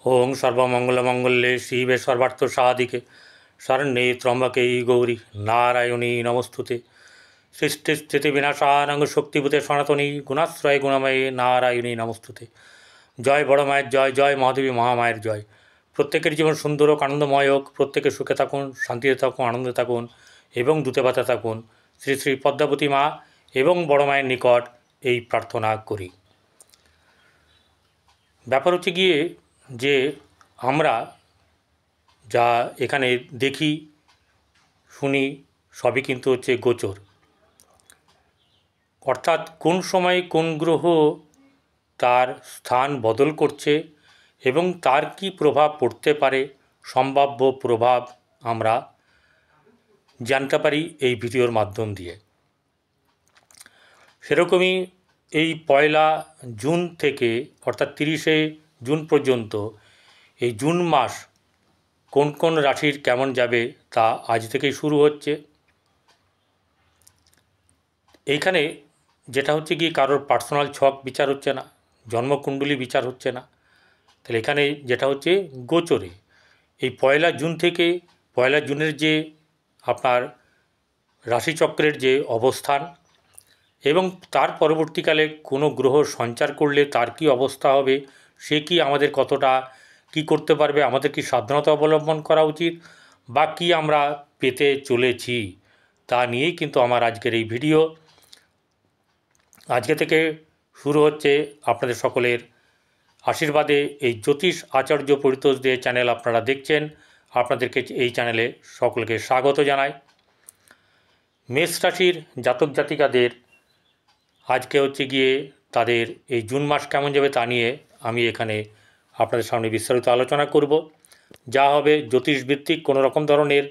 ओं सर्वमंगलमंगल्ये शिवे सर्वार्थसाधिके शरण्ये त्र्यंबके गौरी नारायणी नमस्तुते। सृष्टिस्थितिविनाशानं शक्तिभूते सनातनी गुणाश्रय गुणमये नारायणी नमस्तुते। जय बड़ मायर जय, जय महादेवी महामायर जय। प्रत्येकेर जीवन सुंदर होक आनंदमय होक, प्रत्येके सुखे थाकुन शांतिते थाकुन आनंदे थाकुन एवं दूते बाता थाकुन। श्री श्री पद्मावती मा एवं बड़ मायेर निकट এই প্রার্থনা করি। ব্যাপার হচ্ছে গিয়ে যে আমরা যা এখানে দেখি শুনি সবই কিন্তু হচ্ছে গোচর, অর্থাৎ কোন সময় কোন গ্রহ তার স্থান বদল করছে এবং তার কি প্রভাব পড়তে পারে, সম্ভাব্য প্রভাব আমরা জানতে পারি এই ভিডিওর মাধ্যম দিয়ে। সেরকমই এই 1 জুন থেকে অর্থাৎ 30শে জুন পর্যন্ত এই জুন মাস কোন কোন রাশির কেমন যাবে তা আজ থেকেই শুরু হচ্ছে। এইখানে যেটা হচ্ছে কি কারোর পার্সোনাল ছক বিচার হচ্ছে না, জন্মকুণ্ডলী বিচার হচ্ছে না, তাহলে এখানে যেটা হচ্ছে গোচরে এই 1 জুন থেকে 1 জুনের যে আপনার রাশিচক্রের যে অবস্থান এবং তার পরবর্তীকালে কোনো গ্রহ সঞ্চার করলে তার কি অবস্থা হবে, সে কি আমাদের কতটা কি করতে পারবে, আমাদের কি সাবধানতা অবলম্বন করা উচিত বা কি আমরা পেতে চলেছি তা নিয়েই কিন্তু আমার আজকের এই ভিডিও। আজকে থেকে শুরু হচ্ছে আপনাদের সকলের আশীর্বাদে এই জ্যোতিষ আচার্য পরিতোষ দে চ্যানেল আপনারা দেখছেন, আপনাদেরকে এই চ্যানেলে সকলকে স্বাগত জানাই। মেষ রাশির জাতক জাতিকাদের আজকে হচ্ছে গিয়ে তাদের এই জুন মাস কেমন যাবে তা নিয়ে আমি এখানে আপনাদের সামনে বিস্তারিত আলোচনা করব। যা হবে জ্যোতিষভিত্তিক, কোনো রকম ধরনের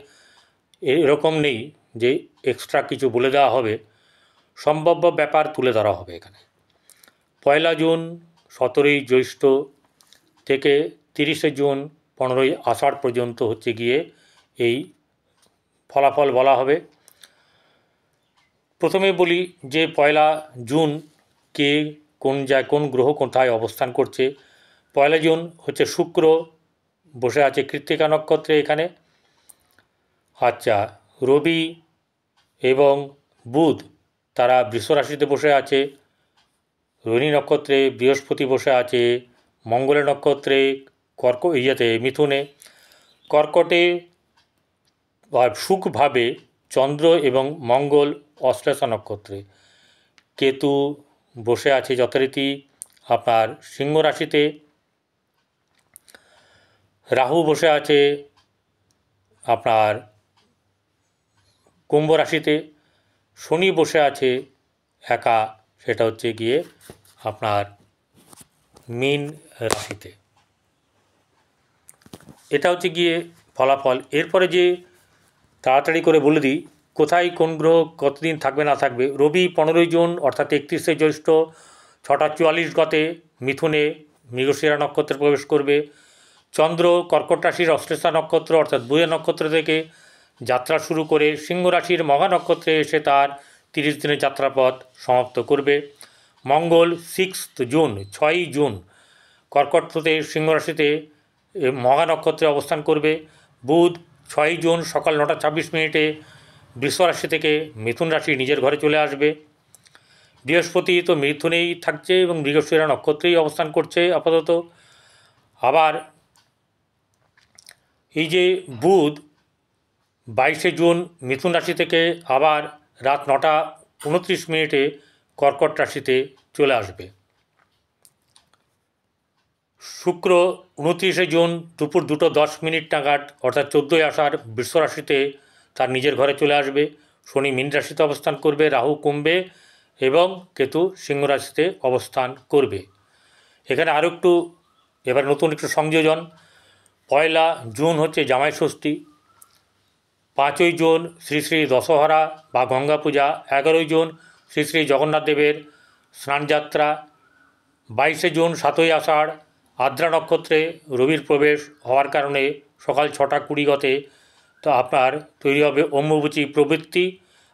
এরকম নেই যে এক্সট্রা কিছু বলে দেওয়া হবে, সম্ভাব্য ব্যাপার তুলে ধরা হবে এখানে। 1 জুন 17ই জ্যৈষ্ঠ থেকে 30শে জুন 15ই আষাঢ় পর্যন্ত হচ্ছে গিয়ে এই ফলাফল বলা হবে। প্রথমে বলি যে 1 জুন কে কোন গ্রহ কোথায় অবস্থান করছে। 1 জুন হচ্ছে শুক্র বসে আছে কৃত্তিকা নক্ষত্রে এখানে। আচ্ছা, রবি এবং বুধ তারা বৃষ রাশিতে বসে আছে, রোহিণী নক্ষত্রে বৃহস্পতি বসে আছে, মঙ্গলের নক্ষত্রে মিথুনে, কর্কটে সুখভাবে চন্দ্র এবং মঙ্গল অশ্লেষা নক্ষত্রে, কেতু বসে আছে যথারীতি আপনার সিংহ রাশিতে, রাহু বসে আছে আপনার কুম্ভ রাশিতে, শনি বসে আছে একা, সেটা হচ্ছে গিয়ে আপনার মীন রাশিতে। এটা হচ্ছে গিয়ে ফলাফল। এরপরে যে তাড়াতাড়ি করে বলে দিই কোথায় কোন গ্রহ কতদিন থাকবে না থাকবে। রবি 15ই জুন অর্থাৎ 31শে জ্যৈষ্ঠ 6টা 44 গতে মিথুনে মৃগশিরা নক্ষত্রে প্রবেশ করবে। চন্দ্র কর্কট রাশির অশ্লেষা নক্ষত্র অর্থাৎ বুধের নক্ষত্র থেকে যাত্রা শুরু করে সিংহ রাশির মঘা নক্ষত্রে এসে তার 30 দিনের যাত্রাপথ সমাপ্ত করবে। মঙ্গল 6ই জুন কর্কট থেকে সিংহ রাশিতে মঘা নক্ষত্রে অবস্থান করবে। বুধ 6ই জুন সকাল 9টা 26 বৃষ রাশি থেকে মিথুন রাশি নিজের ঘরে চলে আসবে। বৃহস্পতি তো মিথুনেই থাকছে এবং মৃগশিরা নক্ষত্রেই অবস্থান করছে আপাতত। আবার এই যে বুধ 22শে জুন মিথুন রাশি থেকে আবার রাত 9টা 29 কর্কট রাশিতে চলে আসবে। শুক্র 29শে জুন দুপুর 2:10 নাগাদ অর্থাৎ 14ই আষাঢ় বৃষ রাশিতে তার নিজের ঘরে চলে আসবে। শনি মীন রাশিতে অবস্থান করবে, রাহু কুম্ভে এবং কেতু সিংহ রাশিতে অবস্থান করবে। এখানে আরও একটু এবার নতুন একটু সংযোজন। 1 জুন হচ্ছে জামাই ষষ্ঠী, 5ই জুন শ্রী শ্রী দশহরা বা গঙ্গা পূজা, 11ই জুন শ্রী শ্রী জগন্নাথ দেবের স্নানযাত্রা, 22শে জুন 7ই আষাঢ় আদ্রা নক্ষত্রে রবির প্রবেশ হওয়ার কারণে সকাল 6টা 20 গতে তো আপনার তৈরি হবে অম্বুবচী প্রবৃত্তি,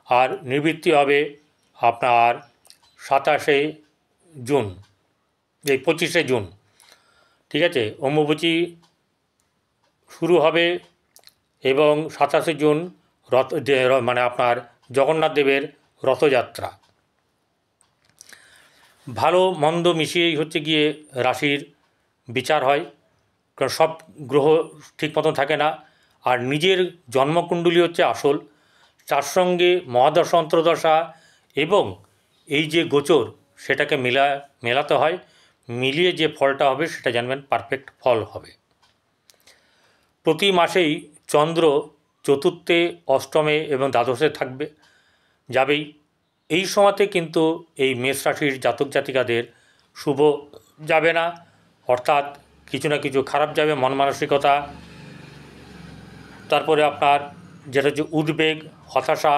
আর নিবৃত্তি হবে আপনার 27শে জুন 25শে জুন। ঠিক আছে, অম্বুবাচী শুরু হবে এবং 27শে জুন মানে আপনার জগন্নাথ দেবের রথযাত্রা। ভালো মন্দ মিশিয়েই হচ্ছে গিয়ে রাশির বিচার হয়, কারণ সব গ্রহ ঠিক মতন থাকে না। আর নিজের জন্মকুণ্ডলী হচ্ছে আসল, তার সঙ্গে মহাদশা অন্তর্দশা এবং এই যে গোচর সেটাকে মেলাতে হয়, মিলিয়ে যে ফলটা হবে সেটা জানবেন পারফেক্ট ফল হবে। প্রতি মাসেই চন্দ্র চতুর্থে, অষ্টমে এবং দ্বাদশে থাকবে, যাবেই। এই সময়তে কিন্তু এই মেষ রাশির জাতক জাতিকাদের শুভ যাবে না, অর্থাৎ কিছু না কিছু খারাপ যাবে, মন মানসিকতা, তারপরে আপনার যেটা হচ্ছে উদ্বেগ, হতাশা,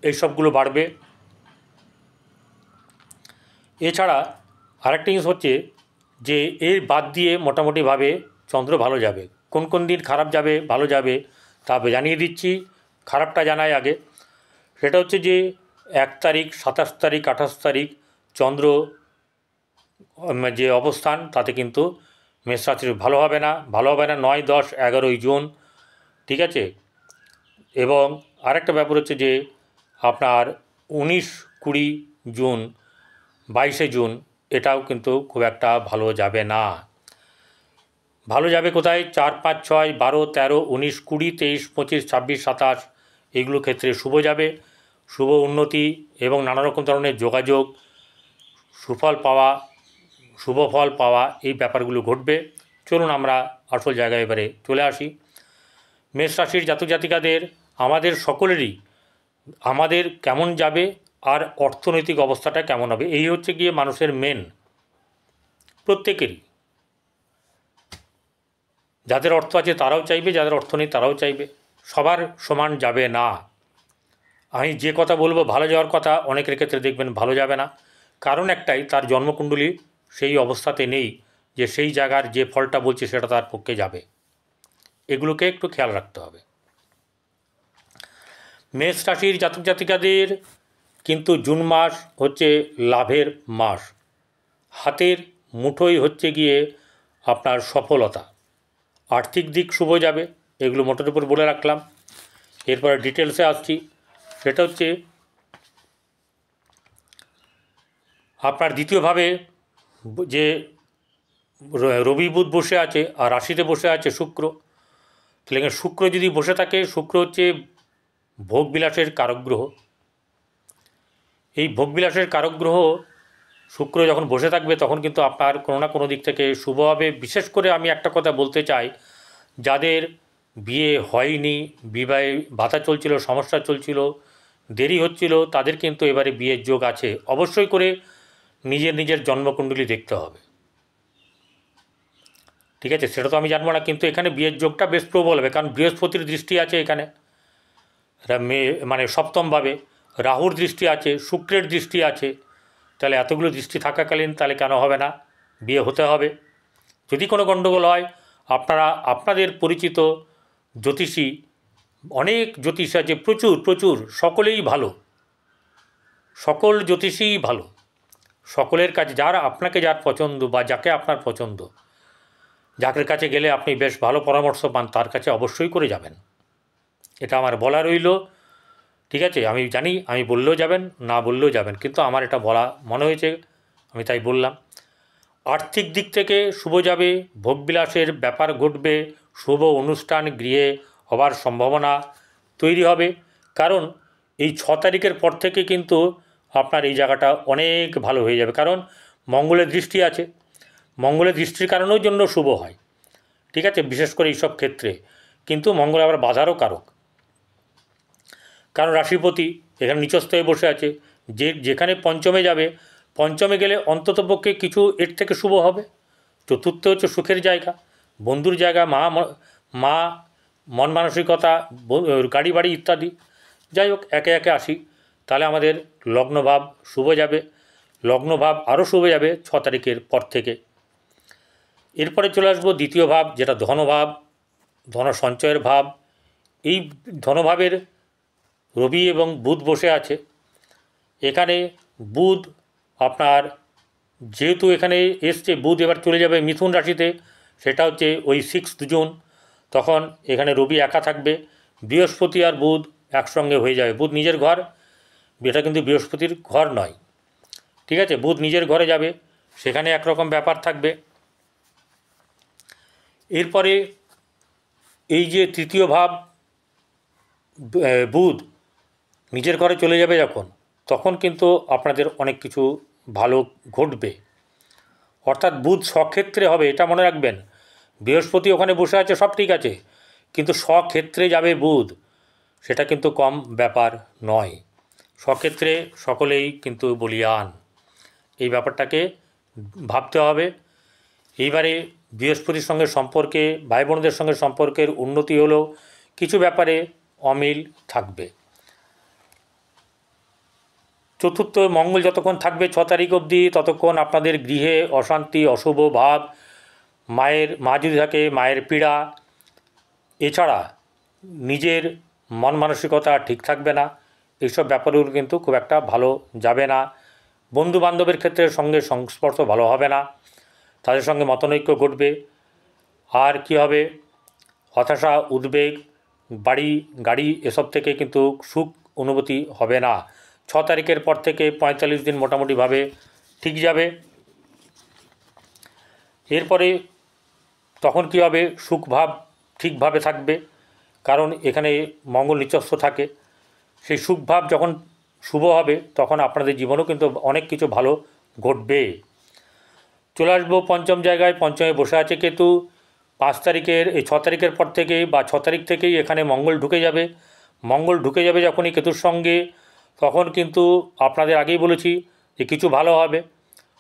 এইসবগুলো বাড়বে। এছাড়া আরেকটা জিনিস হচ্ছে যে এর বাদ দিয়ে মোটামুটিভাবে চন্দ্র ভালো যাবে। কোন কোন দিন খারাপ যাবে ভালো যাবে তা জানিয়ে দিচ্ছি। খারাপটা জানাই আগে, সেটা হচ্ছে যে 1 তারিখ, 27 তারিখ, 28 তারিখ চন্দ্র যে অবস্থান তাতে কিন্তু মেষ রাশির ভালো হবে না, 9, 10, 11ই জুন, ঠিক আছে। এবং আরেকটা ব্যাপার হচ্ছে যে আপনার 19, 20 জুন, 22শে জুন এটাও কিন্তু খুব একটা ভালো যাবে না। ভালো যাবে কোথায়? 4, 5, 6, 12, 13, 19, 20, 23, 25, 26, 27 এইগুলো ক্ষেত্রে শুভ যাবে। শুভ উন্নতি এবং নানা রকম ধরনের যোগাযোগ, সুফল পাওয়া, শুভ ফল পাওয়া, এই ব্যাপারগুলো ঘটবে। চলুন আমরা আসল জায়গায় এবারে চলে আসি। মেষ রাশির জাতক জাতিকাদের আমাদের সকলেরই আমাদের কেমন যাবে আর অর্থনৈতিক অবস্থাটা কেমন হবে, এই হচ্ছে গিয়ে মানুষের মেন, প্রত্যেকেরই। যাদের অর্থ আছে তারাও চাইবে, যাদের অর্থ নেই তারাও চাইবে, সবার সমান যাবে না। আমি যে কথা বলবো ভালো যাওয়ার কথা, অনেকের ক্ষেত্রে দেখবেন ভালো যাবে না, কারণ একটাই, তার জন্মকুণ্ডলী সেই অবস্থাতে নেই যে সেই জায়গার যে ফলটা বলছে সেটা তার পক্ষে যাবে। এগুলোকে একটু খেয়াল রাখতে হবে। মেষ রাশির জাতক জাতিকাদের কিন্তু জুন মাস হচ্ছে লাভের মাস, হাতের মুঠোই হচ্ছে গিয়ে আপনার সফলতা, আর্থিক দিক শুভ যাবে, এগুলো মোটের উপর বলে রাখলাম। এরপরে ডিটেলসে আসছি, সেটা হচ্ছে আপনার দ্বিতীয়ভাবে যে রবি বুধ বসে আছে আর রাশিতে বসে আছে শুক্র, তাহলে শুক্র যদি বসে থাকে, শুক্র হচ্ছে ভোগবিলাসের কারক গ্রহ। এই ভোগবিলাসের কারক গ্রহ শুক্র যখন বসে থাকবে তখন কিন্তু আপনার কোনো না কোনো দিক থেকে শুভ হবে। বিশেষ করে আমি একটা কথা বলতে চাই, যাদের বিয়ে হয়নি, বিবাহে বাধা চলছিল, সমস্যা চলছিল, দেরি হচ্ছিল, তাদের কিন্তু এবারে বিয়ের যোগ আছে। অবশ্যই করে নিজের নিজের জন্মকুণ্ডলী দেখতে হবে, ঠিক আছে। সেটা তো আমি জানবো না, কিন্তু এখানে বিয়ের যোগটা বেশ প্রবল হবে, কারণ বৃহস্পতির দৃষ্টি আছে এখানে, মানে সপ্তমভাবে রাহুর দৃষ্টি আছে, শুক্রের দৃষ্টি আছে। তাহলে এতগুলো দৃষ্টি থাকাকালীন তাহলে কেন হবে না, বিয়ে হতে হবে। যদি কোনো গণ্ডগোল হয়, আপনারা আপনাদের পরিচিত জ্যোতিষী, অনেক জ্যোতিষ আছে, প্রচুর প্রচুর, সকলেই ভালো, সকল জ্যোতিষীই ভালো। সকলের কাছে যার পছন্দ বা যাকে আপনার পছন্দ, যাকের কাছে গেলে আপনি বেশ ভালো পরামর্শ পান, তার কাছে অবশ্যই করে যাবেন। এটা আমার বলা রইল, ঠিক আছে। আমি জানি আমি বললেও যাবেন, না বললেও যাবেন, কিন্তু আমার এটা বলা মনে হয়েছে, আমি তাই বললাম। আর্থিক দিক থেকে শুভ যাবে, ভোগবিলাসের ব্যাপার ঘটবে, শুভ অনুষ্ঠান গৃহে হবার সম্ভাবনা তৈরি হবে। কারণ এই 6 তারিখের পর থেকে কিন্তু আপনার এই জায়গাটা অনেক ভালো হয়ে যাবে, কারণ মঙ্গলের দৃষ্টি আছে। মঙ্গলের দৃষ্টির কারণের জন্য শুভ হয়, ঠিক আছে, বিশেষ করে এইসব ক্ষেত্রে। কিন্তু মঙ্গল আবার বাধারও কারক, কারণ রাশিপতি এখানে নিচস্থ হয়ে বসে আছে। যেখানে পঞ্চমে যাবে, পঞ্চমে গেলে অন্ততপক্ষে কিছু এর থেকে শুভ হবে। চতুর্থ হচ্ছে সুখের জায়গা, বন্ধুর জায়গা, মা মন মানসিকতা, গাড়ি বাড়ি ইত্যাদি। যাই হোক, একে একে আসি। তাহলে আমাদের লগ্নভাব শুভ যাবে, লগ্নভাব আরও শুভ যাবে 6 তারিখের পর থেকে। এরপরে চলে আসবো দ্বিতীয় ভাব, যেটা ধনভাব, ধন সঞ্চয়ের ভাব। এই ধনভাবের রবি এবং বুধ বসে আছে। এখানে বুধ আপনার যেহেতু এখানে এসছে বুধ এবার চলে যাবে মিথুন রাশিতে, সেটা হচ্ছে ওই 6 জুন, তখন এখানে রবি একা থাকবে, বৃহস্পতি আর বুধ একসঙ্গে হয়ে যাবে। বুধ নিজের ঘর, এটা কিন্তু বৃহস্পতির ঘর নয়, ঠিক আছে, বুধ নিজের ঘরে যাবে, সেখানে একরকম ব্যাপার থাকবে। এরপরে এই যে তৃতীয় ভাব বুধ নিজের ঘরে চলে যাবে যখন, তখন কিন্তু আপনাদের অনেক কিছু ভালো ঘটবে, অর্থাৎ বুধ স্বক্ষেত্রে হবে, এটা মনে রাখবেন। বৃহস্পতি ওখানে বসে আছে, সব ঠিক আছে, কিন্তু স্বক্ষেত্রে যাবে বুধ, সেটা কিন্তু কম ব্যাপার নয়। স্বক্ষেত্রে সকলেই কিন্তু বলীয়ান, এই ব্যাপারটাকে ভাবতে হবে। এইবারে বৃহস্পতির সঙ্গে সম্পর্কে, ভাই বোনদের সঙ্গে সম্পর্কের উন্নতি হলেও কিছু ব্যাপারে অমিল থাকবে। চতুর্থ মঙ্গল যতক্ষণ থাকবে 6 তারিখ অবধি, ততক্ষণ আপনাদের গৃহে অশান্তি, অশুভ ভাব, মা যদি থাকে মায়ের পীড়া, এছাড়া নিজের মন মানসিকতা ঠিক থাকবে না, এইসব ব্যাপারগুলো কিন্তু খুব একটা ভালো যাবে না। বন্ধু বান্ধবের ক্ষেত্রে সঙ্গে সংস্পর্শ ভালো হবে না, তাদের সঙ্গে মতানৈক্য ঘটবে। আর কি হবে, হতাশা, উদ্বেগ, বাড়ি গাড়ি এসব থেকে কিন্তু সুখ অনুভূতি হবে না। 6 তারিখের পর থেকে 45 দিন মোটামুটিভাবে ঠিক যাবে। এরপরে তখন কি হবে, সুখভাব ঠিকভাবে থাকবে, কারণ এখানে মঙ্গল নিচস্থ থাকে। সেই সুখভাব যখন শুভ হবে, তখন আপনাদের জীবনেও কিন্তু অনেক কিছু ভালো ঘটবে। চলে আসবো পঞ্চম জায়গায়। পঞ্চমে বসে আছে কেতু। 5 তারিখের, এই 6 তারিখের পর থেকেই বা 6 তারিখ থেকেই এখানে মঙ্গল ঢুকে যাবে। মঙ্গল ঢুকে যাবে যখনই কেতুর সঙ্গে, তখন কিন্তু আপনাদের আগেই বলেছি যে কিছু ভালো হবে।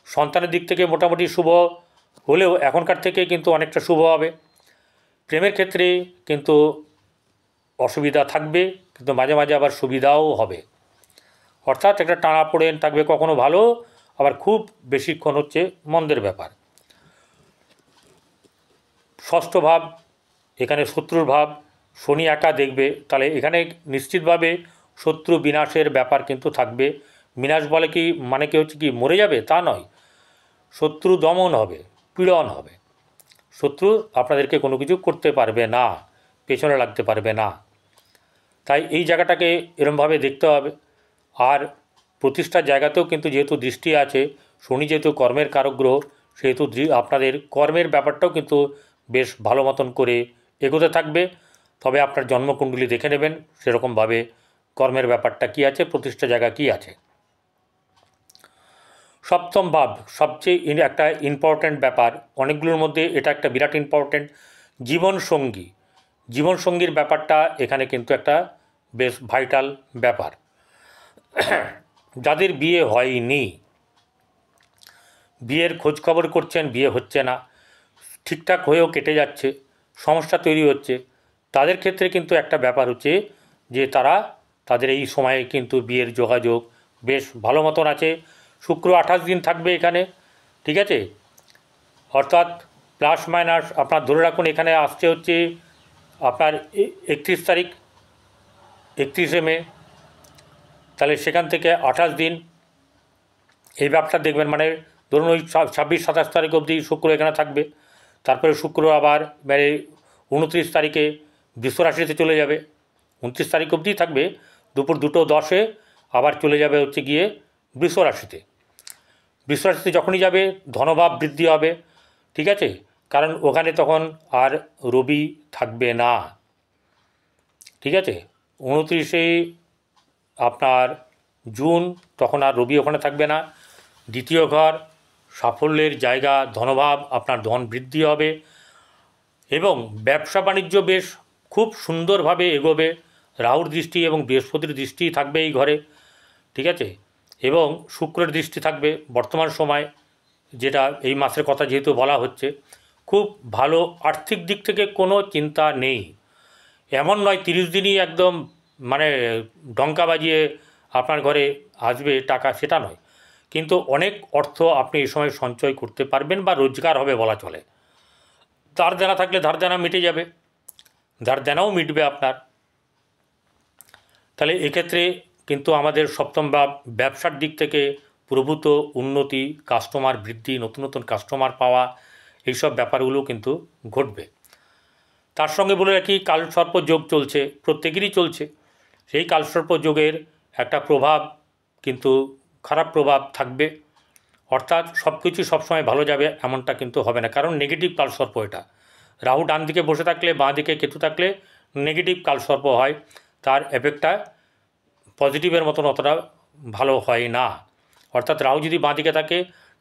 সন্তানের দিক থেকে মোটামুটি শুভ হলেও এখনকার থেকে কিন্তু অনেকটা শুভ হবে। প্রেমের ক্ষেত্রে কিন্তু অসুবিধা থাকবে, কিন্তু মাঝে মাঝে আবার সুবিধাও হবে, অর্থাৎ একটা টানাপোড়েন থাকবে, কখনো ভালো আবার খুব বেশিক্ষণ হচ্ছে মন্দের ব্যাপার। ষষ্ঠ ভাব, এখানে শত্রুর ভাব, শনি একা দেখবে, তাহলে এখানে নিশ্চিতভাবে শত্রু বিনাশের ব্যাপার কিন্তু থাকবে। বিনাশ বলে কি, মানে কি হচ্ছে কি মরে যাবে তা নয়, শত্রু দমন হবে, পীড়ন হবে, শত্রু আপনাদেরকে কোনো কিছু করতে পারবে না, পেছনে লাগতে পারবে না। তাই এই জায়গাটাকে এরমভাবে দেখতে হবে। আর প্রতিষ্ঠার জায়গাতেও কিন্তু যেহেতু দৃষ্টি আছে, শনি যেহেতু কর্মের কারক গ্রহ, সেহেতু আপনাদের কর্মের ব্যাপারটাও কিন্তু বেশ ভালো মতন করে এগোতে থাকবে। তবে আপনার জন্মকুণ্ডলী দেখে নেবেন সেরকমভাবে কর্মের ব্যাপারটা কী আছে, প্রতিষ্ঠা জায়গা কী আছে। সপ্তম ভাব সবচেয়ে একটা ইম্পর্ট্যান্ট ব্যাপার, অনেকগুলোর মধ্যে এটা একটা বিরাট ইম্পর্ট্যান্ট। জীবনসঙ্গী, জীবনসঙ্গীর ব্যাপারটা এখানে কিন্তু একটা বেশ ভাইটাল ব্যাপার। যাদের বিয়ে হয়নি, বিয়ের খোঁজখবর করছেন, বিয়ে হচ্ছে না, ঠিকঠাক হয়েও কেটে যাচ্ছে, সমস্যা তৈরি হচ্ছে, তাদের ক্ষেত্রে কিন্তু একটা ব্যাপার হচ্ছে যে তাদের এই সময়ে কিন্তু বিয়ের যোগাযোগ বেশ ভালো মতন আছে। শুক্র 28 দিন থাকবে এখানে, ঠিক আছে, অর্থাৎ প্লাস মাইনাস আপনার ধরে রাখুন এখানে আসছে হচ্ছে আপনার 31 তারিখ, 31শে মে, তাহলে সেখান থেকে 28 দিন এই ব্যবসা দেখবেন, মানে ধরুন ওই 26-27 তারিখ অবধি শুক্র এখানে থাকবে। তারপরে শুক্র আবার 29 তারিখে বৃষরাশিতে চলে যাবে, 29 তারিখ অবধি থাকবে, দুপুর 2:10 আবার চলে যাবে হচ্ছে গিয়ে বৃষরাশিতে। বৃষরাশিতে যখনই যাবে ধনভাব বৃদ্ধি হবে, ঠিক আছে, কারণ ওখানে তখন আর রবি থাকবে না, ঠিক আছে। 29শে আপনার জুন তখন আর রবি ওখানে থাকবে না। দ্বিতীয় ঘর সাফল্যের জায়গা, ধনভাব, আপনার ধন বৃদ্ধি হবে এবং ব্যবসা বাণিজ্য বেশ খুব সুন্দরভাবে এগোবে। রাহুর দৃষ্টি এবং বৃহস্পতির দৃষ্টি থাকবে এই ঘরে, ঠিক আছে, এবং শুক্রের দৃষ্টি থাকবে বর্তমান সময়, যেটা এই মাসের কথা যেহেতু বলা হচ্ছে, খুব ভালো। আর্থিক দিক থেকে কোনো চিন্তা নেই, এমন নয় 30 দিনই একদম মানে ডঙ্কা বাজিয়ে আপনার ঘরে আসবে টাকা, সেটা নয়, কিন্তু অনেক অর্থ আপনি এই সময় সঞ্চয় করতে পারবেন বা রোজগার হবে বলা চলে। ধার দেনা থাকলে ধার দেনা মিটে যাবে, ধার দেনাও মিটবে আপনার। তাহলে এক্ষেত্রে কিন্তু আমাদের সপ্তম ভাব ব্যবসার দিক থেকে প্রভূত উন্নতি, কাস্টমার বৃদ্ধি, নতুন নতুন কাস্টমার পাওয়া, এইসব ব্যাপারগুলো কিন্তু ঘটবে। তার সঙ্গে বলে রাখি, কালসর্প যোগ চলছে, প্রত্যেকেরই চলছে। সেই কালসর্প যোগের একটা প্রভাব কিন্তু খারাপ প্রভাব থাকবে, অর্থাৎ সব কিছু সবসময় ভালো যাবে এমনটা কিন্তু হবে না, কারণ নেগেটিভ কালসর্প এটা। রাহু ডান দিকে বসে থাকলে, বাঁ দিকে কেতু থাকলে নেগেটিভ কালসর্প হয়, তার এফেক্টটা পজিটিভের মতন অতটা ভালো হয় না। অর্থাৎ রাহু যদি বাঁ দিকে থাকে,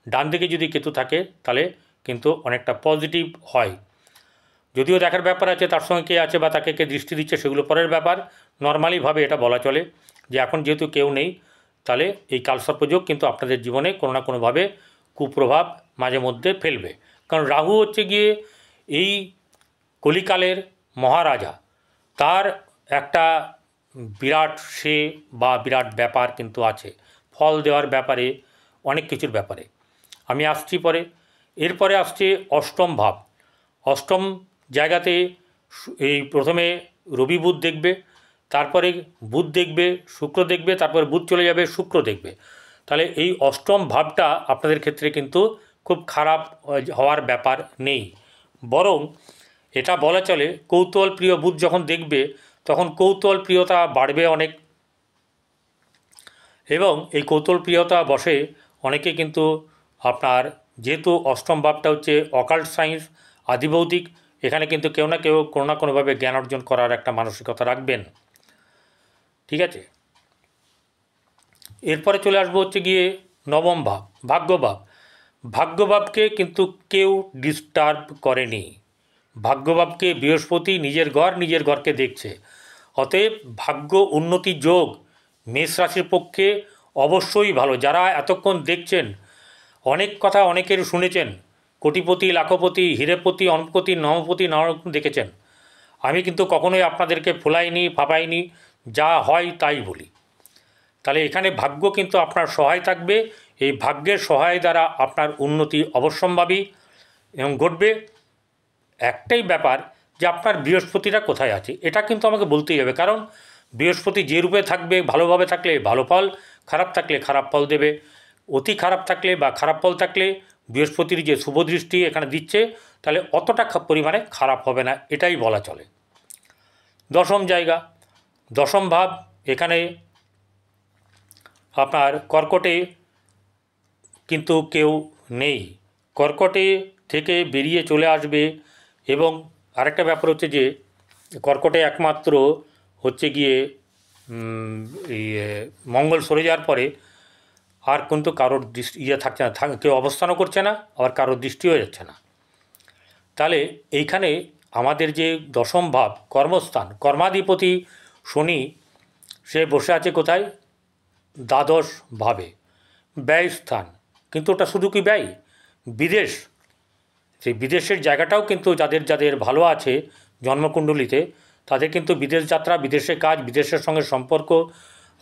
ডান দিকে যদি কেতু থাকে, তাহলে কিন্তু অনেকটা পজিটিভ হয়। যদিও দেখার ব্যাপার আছে তার সঙ্গে কে আছে বা তাকে কে দৃষ্টি দিচ্ছে, সেগুলো পরের ব্যাপার। নর্মালিভাবে এটা বলা চলে যে এখন যেহেতু কেউ নেই, তাহলে এই কালসর্পযোগ কিন্তু আপনাদের জীবনে কোনো না কোনোভাবে কুপ্রভাব মাঝে মধ্যে ফেলবে। কারণ রাহু হচ্ছে গিয়ে এই কলিকালের মহারাজা, তার একটা বিরাট বা বিরাট ব্যাপার কিন্তু আছে ফল দেওয়ার ব্যাপারে, অনেক কিছুর ব্যাপারে। আমি আসছি পরে। এরপরে আসছে অষ্টম ভাব। অষ্টম জায়গাতে এই প্রথমে রবি বুধ দেখবে, তারপরে বুধ দেখবে, শুক্র দেখবে, তারপরে বুধ চলে যাবে, শুক্র দেখবে। তাহলে এই অষ্টম ভাবটা আপনাদের ক্ষেত্রে কিন্তু খুব খারাপ হওয়ার ব্যাপার নেই, বরং এটা বলা চলে কৌতূহল প্রিয় বুধ যখন দেখবে তখন কৌতূহল প্রিয়তা বাড়বে অনেক, এবং এই কৌতূহল প্রিয়তা বসে অনেকে কিন্তু আপনার, যেহেতু অষ্টম ভাবটা হচ্ছে অকাল্ট সায়েন্স, আদিভৌতিক, এখানে কিন্তু কেউ না কেউ কোনো না কোনোভাবে জ্ঞান অর্জন করার একটা মানসিকতা রাখবেন। ঠিক আছে, এরপরে চলে আসবো হচ্ছে গিয়ে নবম ভাব, ভাগ্যভাব। ভাগ্যভাবকে কিন্তু কেউ ডিস্টার্ব করেনি। ভাগ্যভাবকে বৃহস্পতি নিজের ঘরকে দেখছে। অতএব ভাগ্য উন্নতি যোগ মেষ রাশির পক্ষে অবশ্যই ভালো। যারা এতক্ষণ দেখছেন, অনেক কথা অনেকের শুনেছেন, কোটিপতি, লাখপতি, হীরেপতি, অনপতি, নবপতি, নানা রকম দেখেছেন। আমি কিন্তু কখনোই আপনাদেরকে ফোলাইনি, ফাঁপাইনি, যা হয় তাই বলি। তাহলে এখানে ভাগ্য কিন্তু আপনার সহায় থাকবে। এই ভাগ্যের সহায় দ্বারা আপনার উন্নতি অবশ্যম্ভাবী এবং ঘটবে। একটাই ব্যাপার যে আপনার বৃহস্পতিটা কোথায় আছে, এটা কিন্তু আমাকে বলতেই হবে, কারণ বৃহস্পতি যে রূপে থাকবে, ভালোভাবে থাকলে ভালো ফল, খারাপ থাকলে খারাপ ফল দেবে। অতি খারাপ থাকলে বা খারাপ ফল থাকলে বৃহস্পতির যে শুভ দৃষ্টি এখানে দিচ্ছে, তাহলে অতটা পরিমাণে খারাপ হবে না, এটাই বলা চলে। দশম জায়গা, দশম ভাব, এখানে আপনার কর্কটে কিন্তু কেউ নেই। কর্কটে থেকে বেরিয়ে চলে আসবে। এবং আরেকটা ব্যাপার হচ্ছে যে কর্কটে একমাত্র হচ্ছে গিয়ে মঙ্গল সরে যাওয়ার পরে আর কিন্তু কারোর দৃষ্টি থাকছে না, কেউ অবস্থানও করছে না, আবার কারোর দৃষ্টিও যাচ্ছে না। তাহলে এইখানে আমাদের যে দশম ভাব কর্মস্থান, কর্মাধিপতি শনি, সে বসে আছে কোথায়? দ্বাদশ ভাবে, ব্যয় স্থান। কিন্তু ওটা শুধু কি ব্যয়? বিদেশ, সেই বিদেশের জায়গাটাও কিন্তু যাদের যাদের ভালো আছে জন্মকুণ্ডলিতে, তাদের কিন্তু বিদেশ যাত্রা, বিদেশে কাজ, বিদেশের সঙ্গে সম্পর্ক,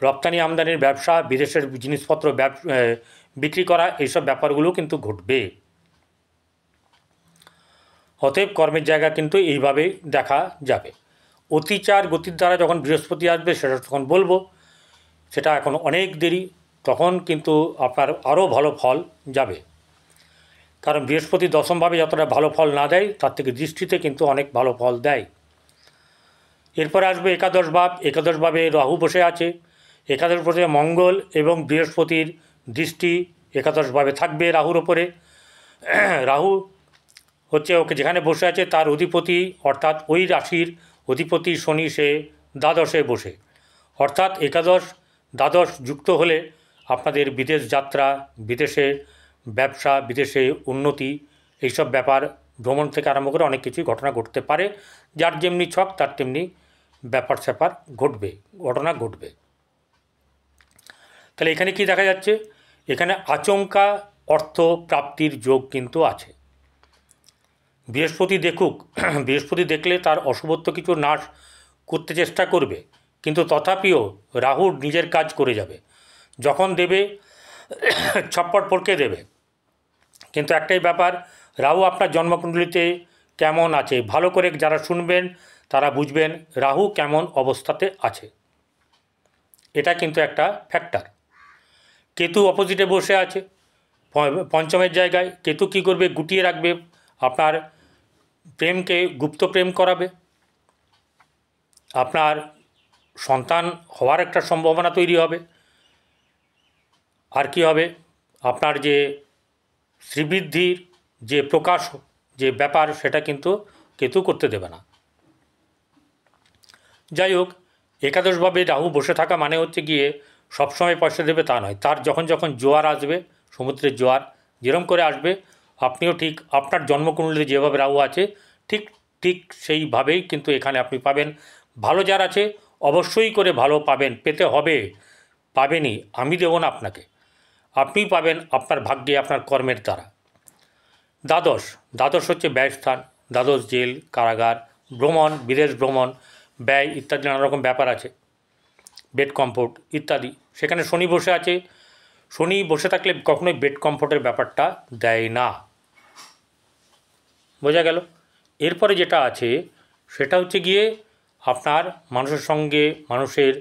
রপ্তানি আমদানির ব্যবসা, বিদেশের জিনিসপত্র বিক্রি করা, এইসব ব্যাপারগুলো কিন্তু ঘটবে। অতএব কর্মের জায়গা কিন্তু এইভাবে দেখা যাবে। অতিচার গতির দ্বারা যখন বৃহস্পতি আসবে সেটা তখন বলবো, সেটা এখন অনেক দেরি, তখন কিন্তু আপনার আরও ভালো ফল যাবে। কারণ বৃহস্পতি দশমভাবে যতটা ভালো ফল না দেয়, তার থেকে দৃষ্টিতে কিন্তু অনেক ভালো ফল দেয়। এরপরে আসবে একাদশ ভাব। একাদশ ভাবে রাহু বসে আছে। একাদশ ভাবে মঙ্গল এবং বৃহস্পতির দৃষ্টি একাদশ ভাবে থাকবে রাহুর ওপরে। রাহু হচ্ছে ওকে যেখানে বসে আছে তার অধিপতি, অর্থাৎ ওই রাশির অধিপতি শনি, সে দ্বাদশে বসে। অর্থাৎ একাদশ দ্বাদশ যুক্ত হলে আপনাদের বিদেশ যাত্রা, বিদেশে ব্যবসা, বিদেশে উন্নতি, এইসব ব্যাপার, ভ্রমণ থেকে আরম্ভ করে অনেক কিছুই ঘটনা ঘটতে পারে। যার যেমনি ছক তার তেমনি ব্যাপার স্যাপার ঘটবে, ঘটনা ঘটবে। তাহলে এখানে কি দেখা যাচ্ছে? এখানে আচমকা অর্থ প্রাপ্তির যোগ কিন্তু আছে। বৃহস্পতি দেখুক, বৃহস্পতি দেখলে তার অশুভত্ব কিছু নাশ করতে চেষ্টা করবে, কিন্তু তথাপিও রাহু নিজের কাজ করে যাবে। যখন দেবে ছপ্পট পড়কে দেবে। কিন্তু একটাই ব্যাপার, রাহু আপনার জন্মকুণ্ডলিতে কেমন আছে, ভালো করে যারা শুনবেন তারা বুঝবেন রাহু কেমন অবস্থাতে আছে। এটা কিন্তু একটা ফ্যাক্টর। কেতু অপোজিটে বসে আছে পঞ্চমের জায়গায়। কেতু কী করবে? গুটিয়ে রাখবে, আপনার প্রেমকে গুপ্ত প্রেম করাবে, আপনার সন্তান হওয়ার একটা সম্ভাবনা তৈরি হবে। আর কি হবে? আপনার যে শ্রীবৃদ্ধির যে প্রকাশ যে ব্যাপার, সেটা কিন্তু কেতু করতে দেবে না। যাই হোক, একাদশভাবে রাহু বসে থাকা মানে হচ্ছে গিয়ে সবসময় পয়সা দেবে তা নয়। তার যখন যখন জোয়ার আসবে, সমুদ্রের জোয়ার যেরম করে আসবে, আপনিও ঠিক আপনার জন্মকুণ্ডলীতে যেভাবে রাহু আছে ঠিক ঠিক সেইভাবেই কিন্তু এখানে আপনি পাবেন। ভালো যার আছে অবশ্যই করে ভালো পাবেন, পেতে হবে, পাবেনই, আমি দেবো না আপনাকে, আপনিই পাবেন আপনার ভাগ্যে, আপনার কর্মের দ্বারা। দ্বাদশ হচ্ছে ব্যয়স্থান। দ্বাদশ জেল, কারাগার, ভ্রমণ, বিদেশ ভ্রমণ, ব্যয় ইত্যাদি নানা রকম ব্যাপার আছে, বেড কমফোর্ট ইত্যাদি। সেখানে শনি বসে আছে। শনি বসে থাকলে কখনোই বেড কমফোর্টের ব্যাপারটা দেয় না। বোঝা গেল? এরপরে যেটা আছে সেটা হচ্ছে গিয়ে আপনার মানুষের সঙ্গে মানুষের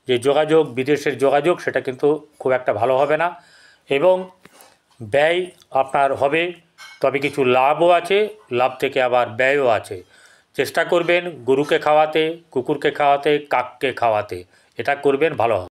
যে যোগাযোগ, বিদেশের যোগাযোগ, সেটা কিন্তু খুব একটা ভালো হবে না, এবং ব্যয় আপনার হবে, তবে কিছু লাভও আছে, লাভ থেকে আবার ব্যয়ও আছে। চেষ্টা করবেন গরুকে খাওয়াতে, কুকুরকে খাওয়াতে, কাককে খাওয়াতে, এটা করবেন, ভালো হবে।